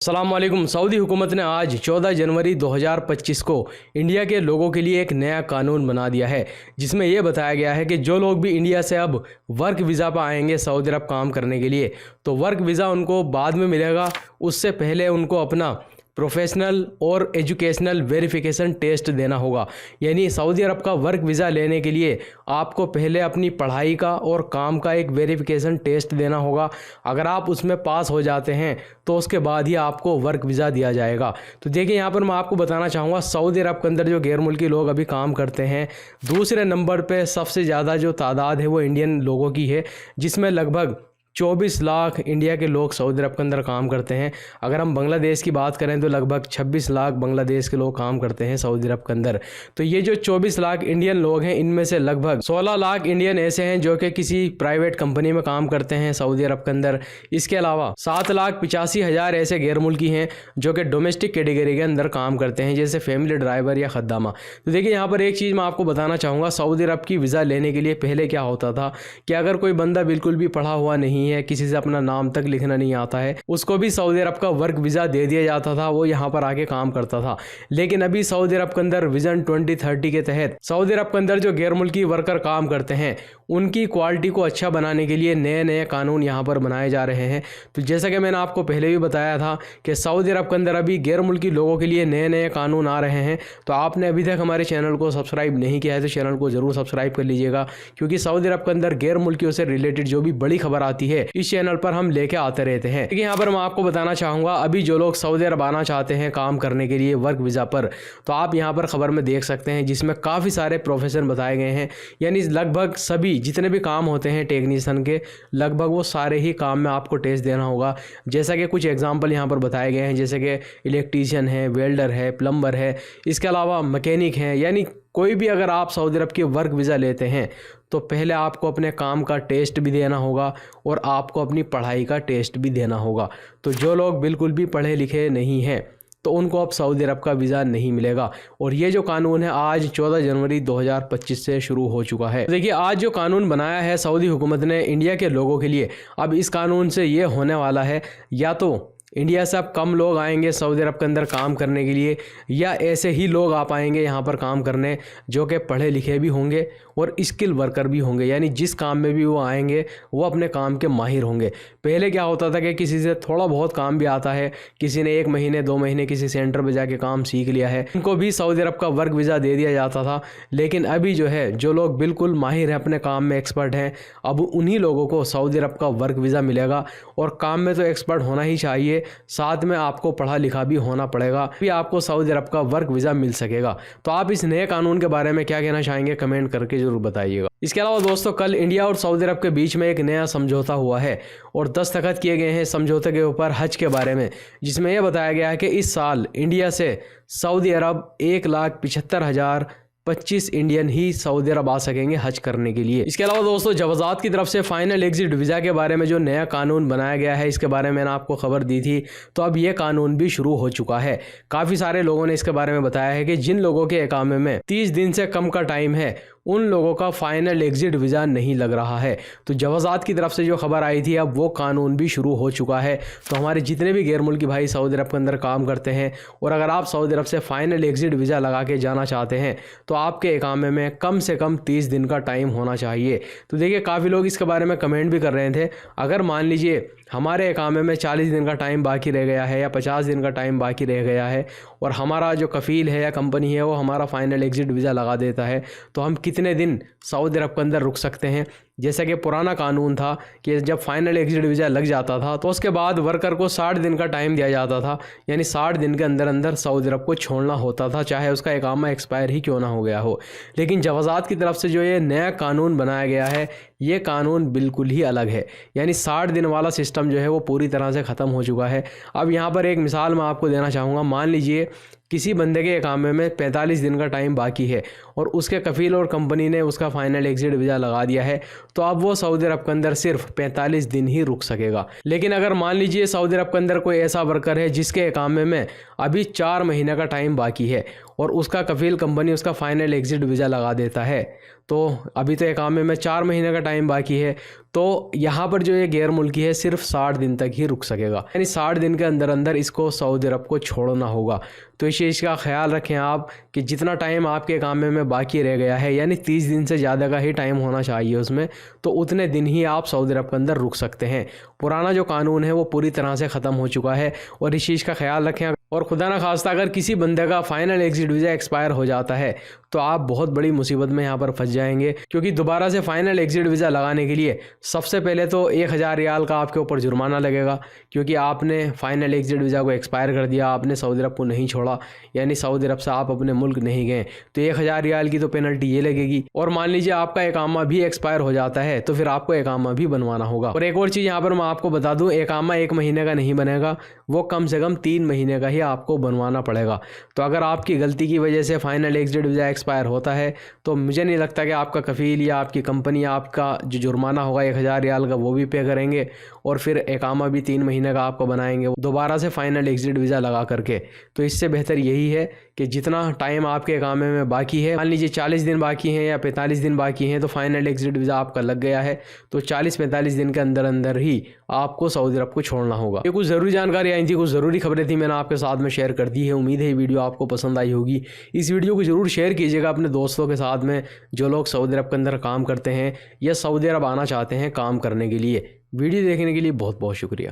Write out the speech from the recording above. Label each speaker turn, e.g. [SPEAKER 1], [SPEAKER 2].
[SPEAKER 1] अस्सलाम वालेकुम। सऊदी हुकूमत ने आज 14 जनवरी 2025 को इंडिया के लोगों के लिए एक नया कानून बना दिया है, जिसमें यह बताया गया है कि जो लोग भी इंडिया से अब वर्क वीज़ा पर आएंगे सऊदी अरब काम करने के लिए, तो वर्क वीज़ा उनको बाद में मिलेगा। उससे पहले उनको अपना प्रोफेशनल और एजुकेशनल वेरिफिकेशन टेस्ट देना होगा। यानी सऊदी अरब का वर्क वीज़ा लेने के लिए आपको पहले अपनी पढ़ाई का और काम का एक वेरिफिकेशन टेस्ट देना होगा। अगर आप उसमें पास हो जाते हैं तो उसके बाद ही आपको वर्क वीज़ा दिया जाएगा। तो देखिए, यहाँ पर मैं आपको बताना चाहूँगा, सऊदी अरब के अंदर जो गैर मुल्की लोग अभी काम करते हैं, दूसरे नंबर पर सबसे ज़्यादा जो तादाद है वो इंडियन लोगों की है, जिसमें लगभग 24 लाख इंडिया के लोग सऊदी अरब के अंदर काम करते हैं। अगर हम बांग्लादेश की बात करें तो लगभग 26 लाख बांग्लादेश के लोग काम करते हैं सऊदी अरब के अंदर। तो ये जो 24 लाख इंडियन लोग हैं, इनमें से लगभग 16 लाख इंडियन ऐसे हैं जो कि किसी प्राइवेट कंपनी में काम करते हैं सऊदी अरब के अंदर। इसके अलावा 7,85,000 ऐसे गैर मुल्की हैं जो कि डोमेस्टिक कैटेगरी के अंदर काम करते हैं, जैसे फैमिली ड्राइवर या खद्दामा। तो देखिए, यहाँ पर एक चीज़ मैं आपको बताना चाहूँगा, सऊदी अरब की वीज़ा लेने के लिए पहले क्या होता था कि अगर कोई बंदा बिल्कुल भी पढ़ा हुआ नहीं है, किसी से अपना नाम तक लिखना नहीं आता है, उसको भी सऊदी अरब का वर्क वीज़ा दे दिया जाता था, वो यहाँ पर आके काम करता था। लेकिन अभी सऊदी अरब के अंदर विजन 2030 के तहत सऊदी अरब के अंदर जो गैर मुल्की वर्कर काम करते हैं, उनकी क्वालिटी को अच्छा बनाने के लिए नए नए कानून यहाँ पर बनाए जा रहे हैं। तो जैसा कि मैंने आपको पहले भी बताया था कि सऊदी अरब के अंदर अभी गैर मुल्की लोगों के लिए नए नए कानून आ रहे हैं। तो आपने अभी तक हमारे चैनल को सब्सक्राइब नहीं किया है तो चैनल को ज़रूर सब्सक्राइब कर लीजिएगा, क्योंकि सऊदी अरब के अंदर गैर मुल्कियों से रिलेटेड जो भी बड़ी खबर आती है इस चैनल पर हम लेके आते रहते हैं। लेकिन यहाँ पर मैं आपको बताना चाहूँगा, अभी जो लोग सऊदी अरब आना चाहते हैं काम करने के लिए वर्क वीज़ा पर, तो आप यहाँ पर खबर में देख सकते हैं, जिसमें काफ़ी सारे प्रोफेशन बताए गए हैं। यानी लगभग सभी जितने भी काम होते हैं टेक्नीशियन के, लगभग वो सारे ही काम में आपको टेस्ट देना होगा। जैसा कि कुछ एग्जाम्पल यहाँ पर बताए गए हैं, जैसे कि इलेक्ट्रीशियन है, वेल्डर है, प्लम्बर है, इसके अलावा मैकेनिक है। यानी कोई भी अगर आप सऊदी अरब की वर्क वीज़ा लेते हैं तो पहले आपको अपने काम का टेस्ट भी देना होगा और आपको अपनी पढ़ाई का टेस्ट भी देना होगा। तो जो लोग बिल्कुल भी पढ़े लिखे नहीं हैं तो उनको अब सऊदी अरब का वीज़ा नहीं मिलेगा। और ये जो कानून है आज 14 जनवरी 2025 से शुरू हो चुका है। देखिए, आज जो कानून बनाया है सऊदी हुकूमत ने इंडिया के लोगों के लिए, अब इस कानून से ये होने वाला है, या तो इंडिया से अब कम लोग आएंगे सऊदी अरब के अंदर काम करने के लिए, या ऐसे ही लोग आ पाएंगे यहाँ पर काम करने जो कि पढ़े लिखे भी होंगे और स्किल वर्कर भी होंगे। यानी जिस काम में भी वो आएंगे वो अपने काम के माहिर होंगे। पहले क्या होता था कि किसी से थोड़ा बहुत काम भी आता है, किसी ने 1 महीने 2 महीने किसी सेंटर पर जाके काम सीख लिया है, उनको भी सऊदी अरब का वर्क वीज़ा दे दिया जाता था। लेकिन अभी जो है, जो लोग बिल्कुल माहिर हैं, अपने काम में एक्सपर्ट हैं, अब उन्हीं लोगों को सऊदी अरब का वर्क वीज़ा मिलेगा। और काम में तो एक्सपर्ट होना ही चाहिए, साथ में आपको पढ़ा लिखा भी होना पड़ेगा, भी आपको सऊदी अरब का वर्क वीज़ा मिल सकेगा। तो आप इस नए कानून के बारे में क्या कहना चाहेंगे, कमेंट करके जरूर बताइएगा। इसके अलावा दोस्तों, कल इंडिया और सऊदी अरब के बीच में एक नया समझौता हुआ है और दस्तखत किए गए हैं समझौते के ऊपर हज के बारे में, जिसमें यह बताया गया है कि इस साल इंडिया से सऊदी अरब 1,75,025 इंडियन ही सऊदी अरब आ सकेंगे हज करने के लिए। इसके अलावा दोस्तों, जवाजात की तरफ से फाइनल एग्जिट वीज़ा के बारे में जो नया कानून बनाया गया है, इसके बारे में मैंने आपको खबर दी थी, तो अब यह कानून भी शुरू हो चुका है। काफ़ी सारे लोगों ने इसके बारे में बताया है कि जिन लोगों के इकामे में 30 दिन से कम का टाइम है, उन लोगों का फाइनल एग्जिट वीज़ा नहीं लग रहा है। तो जवाजात की तरफ से जो खबर आई थी, अब वो कानून भी शुरू हो चुका है। तो हमारे जितने भी गैर मुल्की भाई सऊदी अरब के अंदर काम करते हैं और अगर आप सऊदी अरब से फाइनल एग्जिट वीज़ा लगा के जाना चाहते हैं तो आपके इकामे में कम से कम 30 दिन का टाइम होना चाहिए। तो देखिए, काफ़ी लोग इसके बारे में कमेंट भी कर रहे थे, अगर मान लीजिए हमारे इकामे में 40 दिन का टाइम बाकी रह गया है या 50 दिन का टाइम बाकी रह गया है और हमारा जो कफ़ील है या कंपनी है वो हमारा फाइनल एग्जिट वीज़ा लगा देता है, तो हम कितने दिन सऊदी अरब के अंदर रुक सकते हैं। जैसा कि पुराना कानून था कि जब फाइनल एग्जिट वीज़ा लग जाता था तो उसके बाद वर्कर को 60 दिन का टाइम दिया जाता था, यानी 60 दिन के अंदर अंदर सऊदी अरब को छोड़ना होता था, चाहे उसका इकामा एक्सपायर ही क्यों ना हो गया हो। लेकिन जवाजात की तरफ से जो ये नया कानून बनाया गया है, ये कानून बिल्कुल ही अलग है। यानी 60 दिन वाला सिस्टम जो है वो पूरी तरह से ख़त्म हो चुका है। अब यहाँ पर एक मिसाल मैं आपको देना चाहूँगा, मान लीजिए किसी बंदे के इकामे में 45 दिन का टाइम बाकी है और उसके कफ़ील और कंपनी ने उसका फाइनल एग्जिट वीज़ा लगा दिया है, तो अब वो सऊदी अरब के अंदर सिर्फ 45 दिन ही रुक सकेगा। लेकिन अगर मान लीजिए सऊदी अरब के अंदर कोई ऐसा वर्कर है जिसके इकामे में अभी 4 महीने का टाइम बाकी है और उसका कफील कंपनी उसका फाइनल एग्जिट वीज़ा लगा देता है। तो अभी तो इकामे में 4 महीने का टाइम बाकी है, तो यहाँ पर जो ये गैर मुल्की है सिर्फ 60 दिन तक ही रुक सकेगा, यानी 60 दिन के अंदर अंदर इसको सऊदी अरब को छोड़ना होगा। तो इस चीज़ का ख्याल रखें आप कि जितना टाइम आपके इकामे में बाकी रह गया है, यानी 30 दिन से ज़्यादा का ही टाइम होना चाहिए उसमें, तो उतने दिन ही आप सऊदी अरब के अंदर रुक सकते हैं। पुराना जो कानून है वो पूरी तरह से ख़त्म हो चुका है और इस चीज़ का ख्याल रखें। और खुदा ना खास्ता अगर किसी बंदे का फाइनल एग्जिट वीज़ा एक्सपायर हो जाता है तो आप बहुत बड़ी मुसीबत में यहाँ पर फंस जाएंगे, क्योंकि दोबारा से फाइनल एग्जिट वीज़ा लगाने के लिए सबसे पहले तो 1000 रियाल का आपके ऊपर जुर्माना लगेगा, क्योंकि आपने फाइनल एग्जिट वीज़ा को एक्सपायर कर दिया, आपने सऊदी अरब को नहीं छोड़ा, यानी सऊदी अरब से आप अपने मुल्क नहीं गए, तो 1000 रियाल की तो पेनल्टी ये लगेगी। और मान लीजिए आपका इकामा भी एक्सपायर हो जाता है तो फिर आपको इकामा भी बनवाना होगा। और एक और चीज़ यहाँ पर मैं आपको बता दूँ, इकामा 1 महीने का नहीं बनेगा, वो कम से कम 3 महीने का ही आपको बनवाना पड़ेगा। तो अगर आपकी गलती की वजह से फाइनल एग्जिट वीज़ा एक्सपायर होता है तो मुझे नहीं लगता कि आपका कफ़ील या आपकी कंपनी आपका जो जुर्माना होगा 1000 रियाल का वो भी पे करेंगे और फिर इकामा भी 3 महीने का आपको बनाएंगे दोबारा से फाइनल एग्जिट वीज़ा लगा करके। तो इससे बेहतर यही है कि जितना टाइम आपके इकामे में बाकी है, मान लीजिए 40 दिन बाकी हैं या 45 दिन बाकी हैं, तो फाइनल एग्जिट वीज़ा आपका लग गया है तो 40-45 दिन के अंदर अंदर ही आपको सऊदी अरब को छोड़ना होगा। ये कुछ ज़रूरी जानकारी आई थी, कुछ ज़रूरी खबरें थी, मैंने आपके साथ में शेयर कर दी है। उम्मीद है ये वीडियो आपको पसंद आई होगी। इस वीडियो को ज़रूर शेयर कीजिएगा अपने दोस्तों के साथ में जो लोग सऊदी अरब के अंदर काम करते हैं या सऊदी अरब आना चाहते हैं काम करने के लिए। वीडियो देखने के लिए बहुत बहुत शुक्रिया।